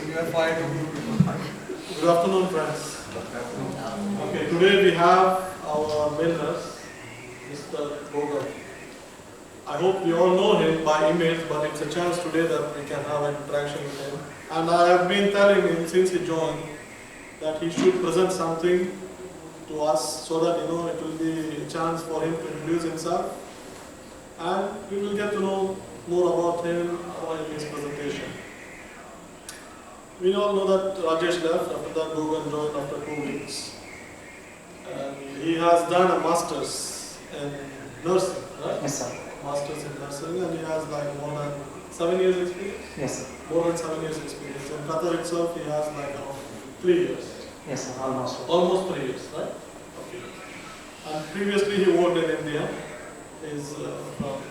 Good afternoon, friends. Okay, today we have our mentors, Mr. Bogan. I hope you all know him by email, but it's a chance today that we can have an interaction with him. And I have been telling him since he joined that he should present something to us so that it will be a chance for him to introduce himself, and we will get to know more about him while his presentation. We all know that Rajesh left, after that Gogan joined after 2 weeks. And he has done a master's in nursing, right? Yes, sir. Master's in nursing, and he has like more than 7 years experience? Yes, sir. More than 7 years experience. In Qatar itself, he has like around 3 years. Yes, sir. Almost. Almost 3 years, right? Okay. And previously he worked in India. He's from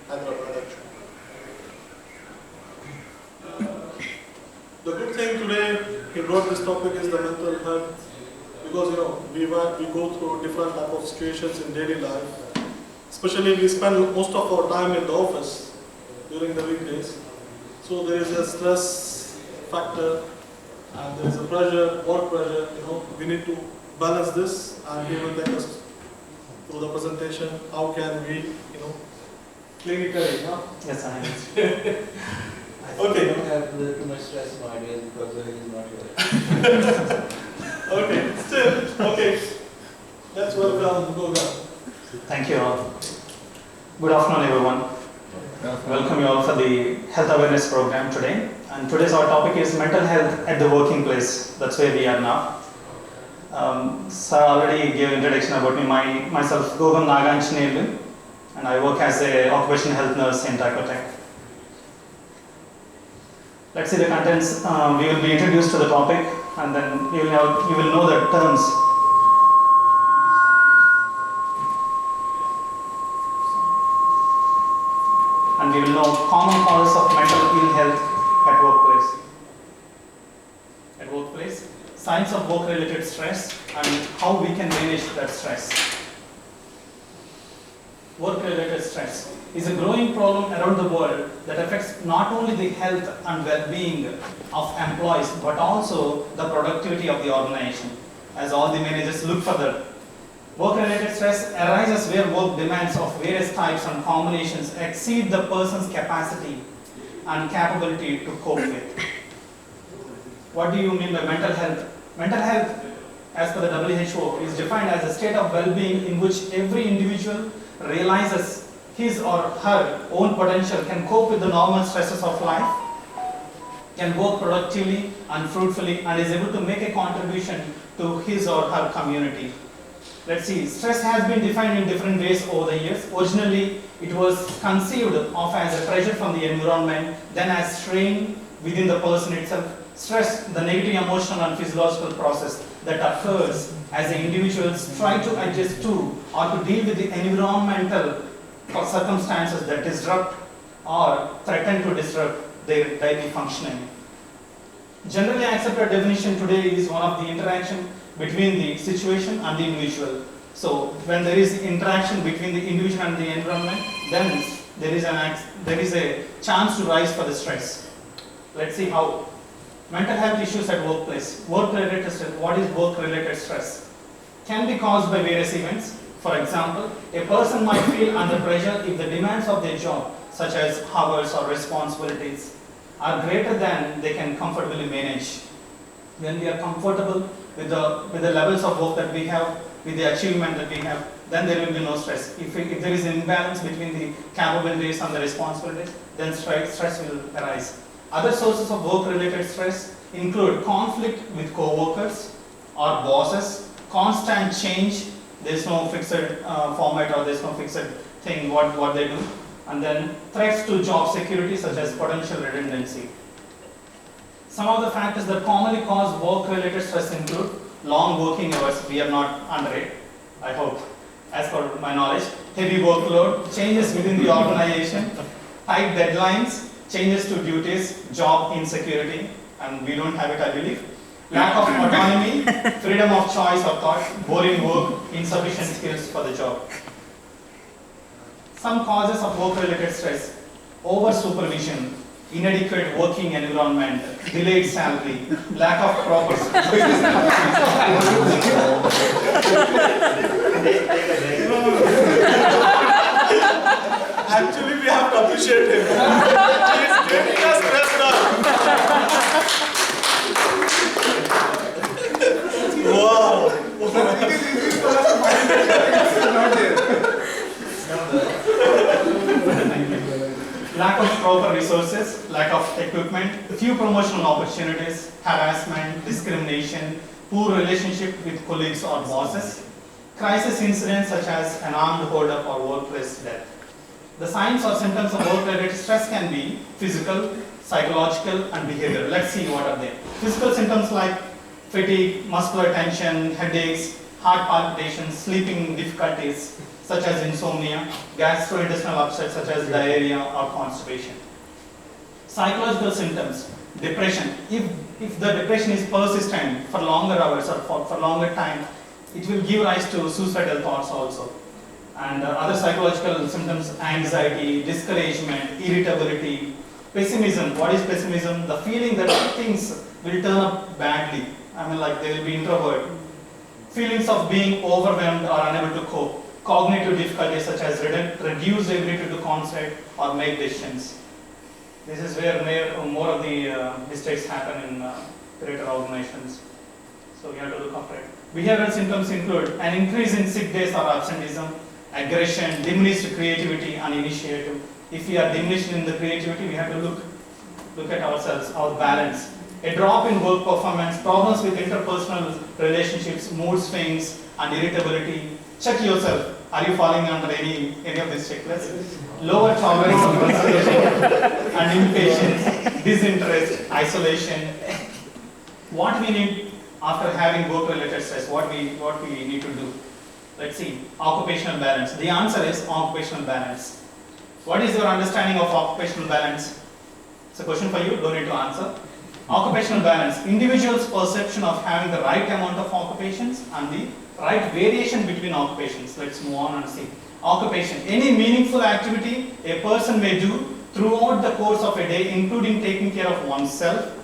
Hyderabad actually. The good thing today he brought this topic is the mental health, because we go through different type of situations in daily life. Especially we spend most of our time in the office during the weekdays. So there is a stress factor and there is a pressure, work pressure. We need to balance this, and he will take us through the presentation. How can we, clinically, Yes, I am. Okay. I don't have too much stress nowadays because he is not here. Okay, still, okay. Let's welcome Gogan. Thank you all. Good afternoon, everyone. Welcome you all for the health awareness program today. And today's our topic is mental health at the working place. That's where we are now. Sir already gave introduction about me. Myself, Gogan Naganjaneyulu, and I work as a occupational health nurse in Dakota. Let's see the contents. We will be introduced to the topic, and then you will know the terms. And we will know common causes of mental ill health at workplace. At workplace, signs of work-related stress and how we can manage that stress. Work-related stress is a growing problem around the world that affects not only the health and well-being of employees but also the productivity of the organization, as all the managers look for that. Work-related stress arises where work demands of various types and combinations exceed the person's capacity and capability to cope with. What do you mean by mental health? Mental health, as per the WHO, is defined as a state of well-being in which every individual realizes his or her own potential, can cope with the normal stresses of life, can work productively and fruitfully, and is able to make a contribution to his or her community. Let's see, stress has been defined in different ways over the years. Originally, it was conceived of as a pressure from the environment, then as strain within the person itself. Stress, the negative emotional and physiological process that occurs as the individuals try to adjust to or to deal with the environmental circumstances that disrupt or threaten to disrupt their daily functioning. Generally accepted definition today is one of the interaction between the situation and the individual. So when there is interaction between the individual and the environment, then there is a chance to rise for the stress. Let's see how. Mental health issues at workplace. Work-related stress. What is work-related stress? Can be caused by various events. For example, a person might feel under pressure if the demands of their job, such as hours or responsibilities, are greater than they can comfortably manage. When we are comfortable with the levels of work that we have, with the achievement that we have, then there will be no stress. If there is an imbalance between the capabilities and the responsibilities, then stress will arise. Other sources of work-related stress include conflict with co-workers or bosses, constant change. There's no fixed format or there's no fixed thing what they do, and then threats to job security such as potential redundancy. Some of the factors that commonly cause work-related stress include long working hours. We are not under it, I hope, as per my knowledge. Heavy workload, changes within the organization, tight deadlines, changes to duties, job insecurity, and we don't have it, I believe. Lack of autonomy, freedom of choice or thought, boring work, insufficient skills for the job. Some causes of work-related stress: over supervision, inadequate working environment, delayed salary, lack of proper Actually, we have to appreciate him. He is getting us stressed out. Wow. Lack of proper resources, lack of equipment, few promotional opportunities, harassment, discrimination, poor relationship with colleagues or bosses, crisis incidents such as an armed hold-up or workplace death. The signs or symptoms of work-related stress can be physical, psychological, and behavioral. Let's see what are they. Physical symptoms like fatigue, muscular tension, headaches, heart palpitations, sleeping difficulties such as insomnia, gastrointestinal upset such as diarrhea or constipation. Psychological symptoms, depression. If the depression is persistent for longer hours or for longer time, it will give rise to suicidal thoughts also. And other psychological symptoms, anxiety, discouragement, irritability, pessimism. What is pessimism? The feeling that things will turn up badly. I mean, like they will be introvert. Feelings of being overwhelmed or unable to cope. Cognitive difficulties such as reduced ability to concentrate or make decisions. This is where more of the mistakes happen in greater organizations. So we have to look after it. Behavioral symptoms include an increase in sick days or absenteeism, aggression, diminished creativity and initiative. If we are diminished in the creativity, we have to look at ourselves, our balance. A drop in work performance, problems with interpersonal relationships, mood swings and irritability. Check yourself. Are you falling under any of these checklists? Lower tolerance of frustration and impatience, disinterest, isolation. What we need after having work-related stress, what we need to do? Let's see. Occupational balance. The answer is occupational balance. What is your understanding of occupational balance? It's a question for you, don't need to answer. Occupational balance. Individual's perception of having the right amount of occupations and the right variation between occupations. Let's move on and see. Occupation. Any meaningful activity a person may do throughout the course of a day, including taking care of oneself,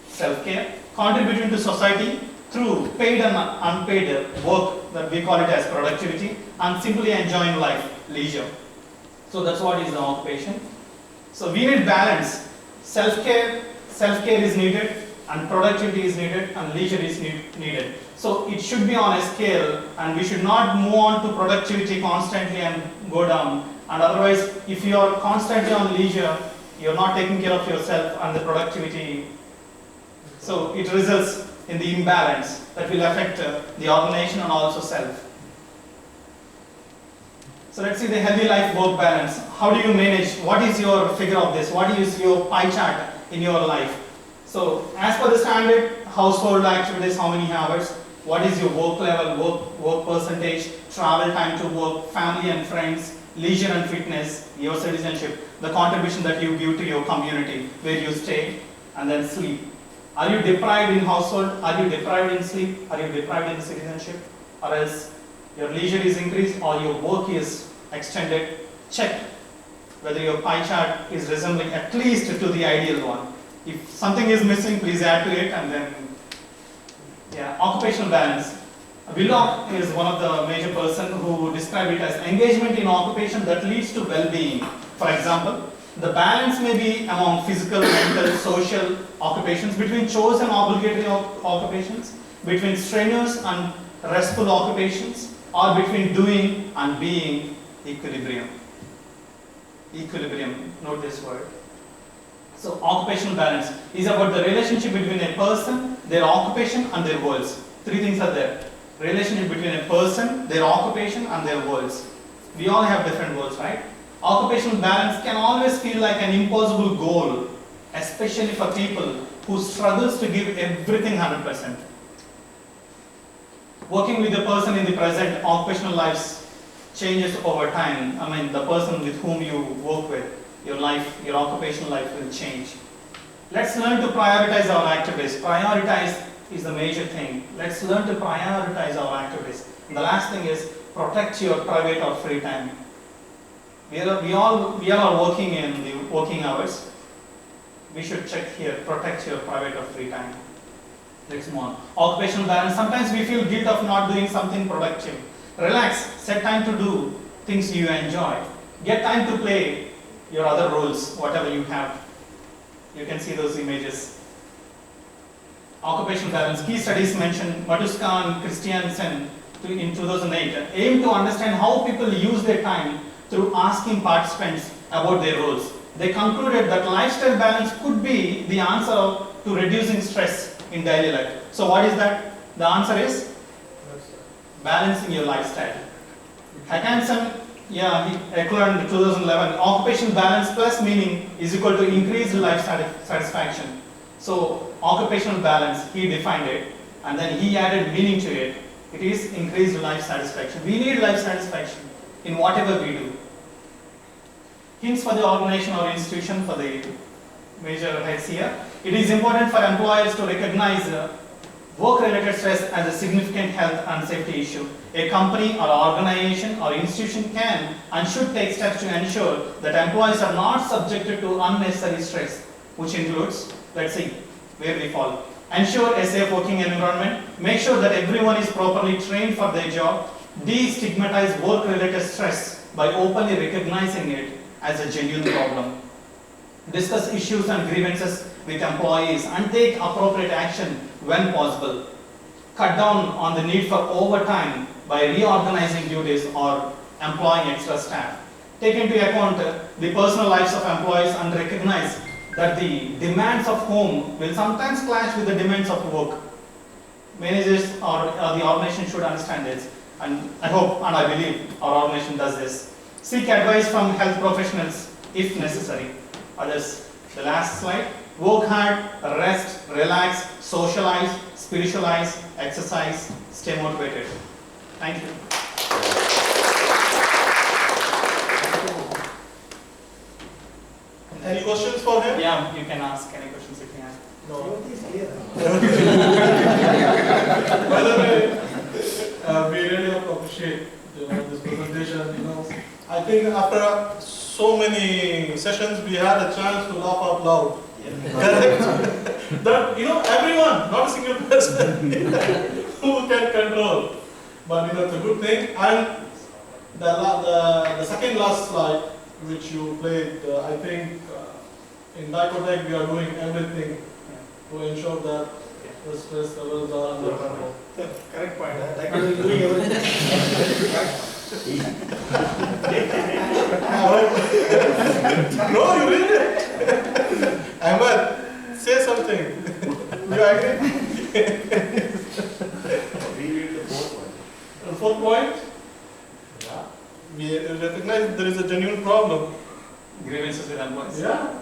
self-care, contributing to society through paid and unpaid work, that we call it as productivity, and simply enjoying life, leisure. So that's what is the occupation. So we need balance. Self-care is needed, and productivity is needed, and leisure is needed. So it should be on a scale, and we should not move on to productivity constantly and go down. And otherwise, if you are constantly on leisure, you are not taking care of yourself and the productivity. So it results in the imbalance that will affect the organization and also self. So let's see the healthy life work balance. How do you manage? What is your figure of this? What is your pie chart in your life? So as per the standard household activities, how many hours? What is your work level, work percentage, travel time to work, family and friends, leisure and fitness, your citizenship, the contribution that you give to your community, where you stay, and then sleep. Are you deprived in household? Are you deprived in sleep? Are you deprived in citizenship? Or else your leisure is increased or your work is extended? Check whether your pie chart is resembling at least to the ideal one. If something is missing, please add to it, and then, yeah, occupational balance. Willock is one of the major person who described it as engagement in occupation that leads to well-being. For example, the balance may be among physical, mental, social occupations, between chores and obligatory occupations, between strenuous and restful occupations, or between doing and being. Equilibrium. Equilibrium, note this word. So occupational balance is about the relationship between a person, their occupation and their goals. Three things are there. Relationship between a person, their occupation and their goals. We all have different goals, right? Occupational balance can always feel like an impossible goal, especially for people who struggles to give everything 100%. Working with the person in the present, occupational lives changes over time. I mean, the person with whom you work with, your life, your occupational life will change. Let's learn to prioritize our activities. Prioritize is the major thing. Let's learn to prioritize our activities. And the last thing is protect your private or free time. We all are working in the working hours. we should check here, protect your private or free time. Let's move on. Occupational balance. Sometimes we feel guilt of not doing something productive. Relax, set time to do things you enjoy. Get time to play your other roles, whatever you have. You can see those images. Occupational balance. Key studies mentioned Matuska and Christiansen in 2008 aim to understand how people use their time through asking participants about their roles. They concluded that lifestyle balance could be the answer to reducing stress in daily life. So what is that? The answer is balancing your lifestyle. Hackanson, he declared in 2011, occupational balance plus meaning is equal to increased life satisfaction. So occupational balance, he defined it, and then he added meaning to it. It is increased life satisfaction. We need life satisfaction in whatever we do. Hints for the organization or institution for the major heads here. It is important for employers to recognize work-related stress as a significant health and safety issue. A company or organization or institution can and should take steps to ensure that employees are not subjected to unnecessary stress, which includes, let's see, where we fall. Ensure a safe working environment. Make sure that everyone is properly trained for their job. Destigmatize work-related stress by openly recognizing it as a genuine problem. Discuss issues and grievances with employees and take appropriate action when possible. Cut down on the need for overtime by reorganizing duties or employing extra staff. Take into account the personal lives of employees and recognize that the demands of home will sometimes clash with the demands of work. Managers or the organization should understand this, and I hope and I believe our organization does this. Seek advice from health professionals if necessary. Others, the last slide. Work hard, rest, relax, socialize, spiritualize, exercise, stay motivated. Thank you. Any questions for him? Yeah, you can ask any questions if you have. No. By the way, we really appreciate this presentation. I think after so many sessions, we had a chance to laugh out loud. Correct? That everyone, not a single person, who can control. But it's a good thing. And the second last slide, which you played, I think in Dicotech we are doing everything to ensure that the stress levels are under control. Correct point. Dicotech is doing everything. No, you read it. Ahmed, say something. You agree? We read the fourth one. The fourth point, Yeah. we recognize there is a genuine problem. Grievances with employees. Yeah.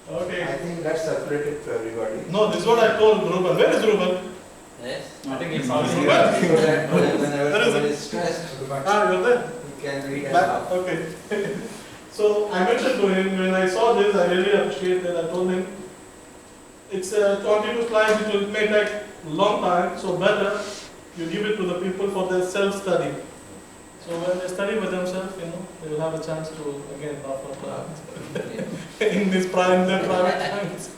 Okay. I think that's circulated to everybody. No, this is what I told Ruben. Where is Ruben? Yes. I think it's always Ruben. So that whenever There is someone is stressed, Ah, you're there. you can read and Back. laugh. Okay. So I mentioned to him when I saw this, I really appreciate that. I told him it's 22 slides. It may take a long time, so better you give it to the people for their self-study. So when they study by themselves, they will have a chance to again laugh out loud in their private times.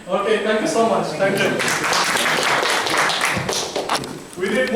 Okay, thank you so much. Thank you. We did more.